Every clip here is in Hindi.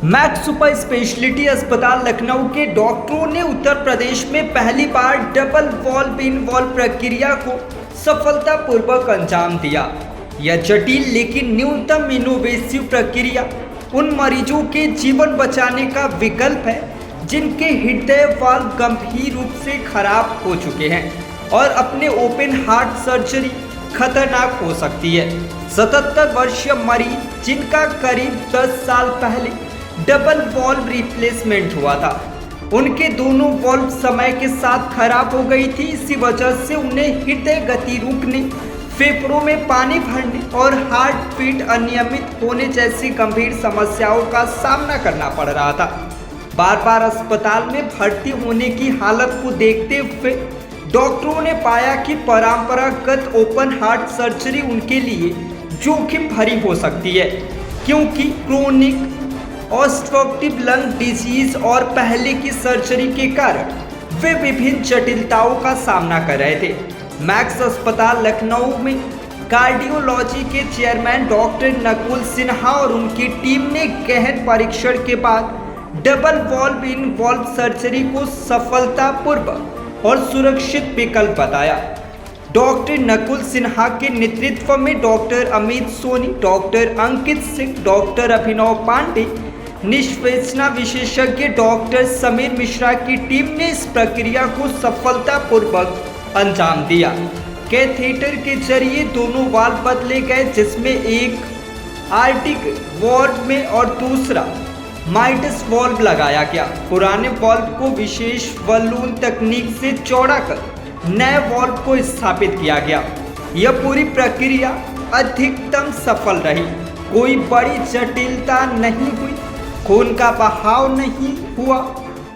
मैक्स सुपर स्पेशलिटी अस्पताल लखनऊ के डॉक्टरों ने उत्तर प्रदेश में पहली बार डबल वॉल्व इन वॉल्व प्रक्रिया को सफलतापूर्वक अंजाम दिया। यह जटिल लेकिन न्यूनतम इनोवेसिव प्रक्रिया उन मरीजों के जीवन बचाने का विकल्प है जिनके हृदय वाल्व गंभीर रूप से खराब हो चुके हैं और अपने ओपन हार्ट सर्जरी खतरनाक हो सकती है। 77 वर्षीय मरीज जिनका करीब 10 साल पहले डबल वॉल्व रिप्लेसमेंट हुआ था, उनके दोनों वॉल्व समय के साथ खराब हो गई थी। इसी वजह से उन्हें हृदय गति रुकने, फेफड़ों में पानी भरने और हार्ट बीट अनियमित होने जैसी गंभीर समस्याओं का सामना करना पड़ रहा था। बार बार अस्पताल में भर्ती होने की हालत को देखते हुए डॉक्टरों ने पाया कि परंपरागत ओपन हार्ट सर्जरी उनके लिए जोखिम भरी हो सकती है, क्योंकि क्रोनिक ऑब्स्ट्रक्टिव लंग डिजीज और पहले की सर्जरी के कारण वे विभिन्न जटिलताओं का सामना कर रहे थे। मैक्स अस्पताल लखनऊ में कार्डियोलॉजी के चेयरमैन डॉक्टर नकुल सिन्हा और उनकी टीम ने गहन परीक्षण के बाद डबल वॉल्व इन वॉल्व सर्जरी को सफलतापूर्वक और सुरक्षित विकल्प बताया। डॉक्टर नकुल सिन्हा के नेतृत्व में doctor Amit Soni, doctor Ankit Singh, doctor अभिनव पांडे, निष्पेषणा विशेषज्ञ डॉक्टर समीर मिश्रा की टीम ने इस प्रक्रिया को सफलतापूर्वक अंजाम दिया। कैथेटर के जरिए दोनों वाल्व बदले गए, जिसमें एक आर्टिक वाल्व में और दूसरा माइटस वाल्व लगाया गया। पुराने वाल्व को विशेष बलून तकनीक से चौड़ा कर नए वाल्व को स्थापित किया गया। यह पूरी प्रक्रिया अधिकतम सफल रही, कोई बड़ी जटिलता नहीं हुई, खून का बहाव नहीं हुआ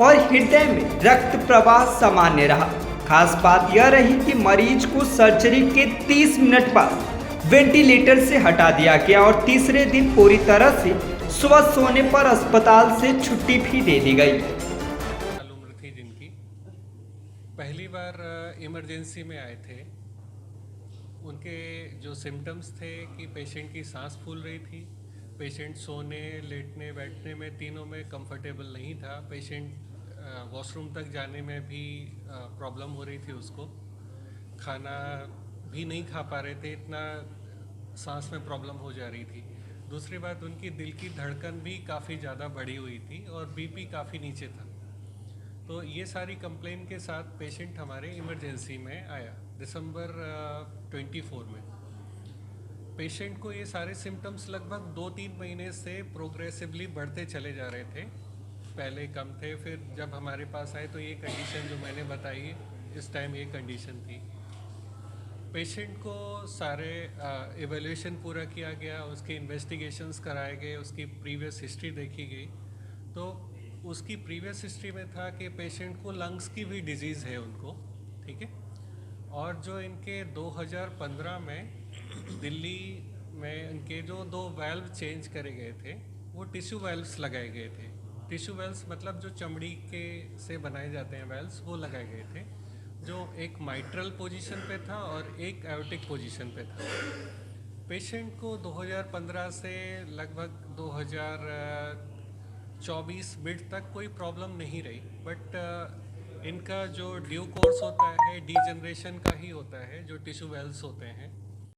और हृदय में रक्त प्रवाह सामान्य रहा। खास बात यह रही कि मरीज को सर्जरी के 30 मिनट बाद वेंटिलेटर से हटा दिया गया और तीसरे दिन पूरी तरह से स्वस्थ होने पर अस्पताल से छुट्टी भी दे दी गई। उम्र थी जिनकी पहली बार इमरजेंसी में आए थे, उनके जो सिम्टम्स थे कि पेशेंट की सांस फूल रही थी, पेशेंट सोने, लेटने, बैठने में तीनों में कंफर्टेबल नहीं था, पेशेंट वॉशरूम तक जाने में भी प्रॉब्लम हो रही थी, उसको खाना भी नहीं खा पा रहे थे, इतना सांस में प्रॉब्लम हो जा रही थी। दूसरी बात, उनकी दिल की धड़कन भी काफ़ी ज़्यादा बढ़ी हुई थी और बीपी काफ़ी नीचे था। तो ये सारी कंप्लेन के साथ पेशेंट हमारे इमरजेंसी में आया दिसंबर 24 में। पेशेंट को ये सारे सिम्टम्स लगभग 2-3 महीने से प्रोग्रेसिवली बढ़ते चले जा रहे थे। पहले कम थे, फिर जब हमारे पास आए तो ये कंडीशन जो मैंने बताई, इस टाइम ये कंडीशन थी। पेशेंट को सारे एवेल्यूशन पूरा किया गया, उसके इन्वेस्टिगेशंस कराए गए, उसकी प्रीवियस हिस्ट्री देखी गई। तो उसकी प्रीवियस हिस्ट्री में था कि पेशेंट को लंग्स की भी डिजीज़ है उनको, ठीक है। और जो इनके 2015 में दिल्ली में इनके जो 2 वाल्व चेंज करे गए थे, वो टिश्यू वाल्व्स लगाए गए थे। टिश्यू वाल्व्स मतलब जो चमड़ी के से बनाए जाते हैं वाल्व्स, वो लगाए गए थे, जो एक माइट्रल पोजीशन पे था और एक एओर्टिक पोजीशन पे था। पेशेंट को 2015 से लगभग 2024 मिड तक कोई प्रॉब्लम नहीं रही, बट इनका जो ड्यू कोर्स होता है डीजनरेशन का ही होता है, जो टिश्यू वेल्स होते हैं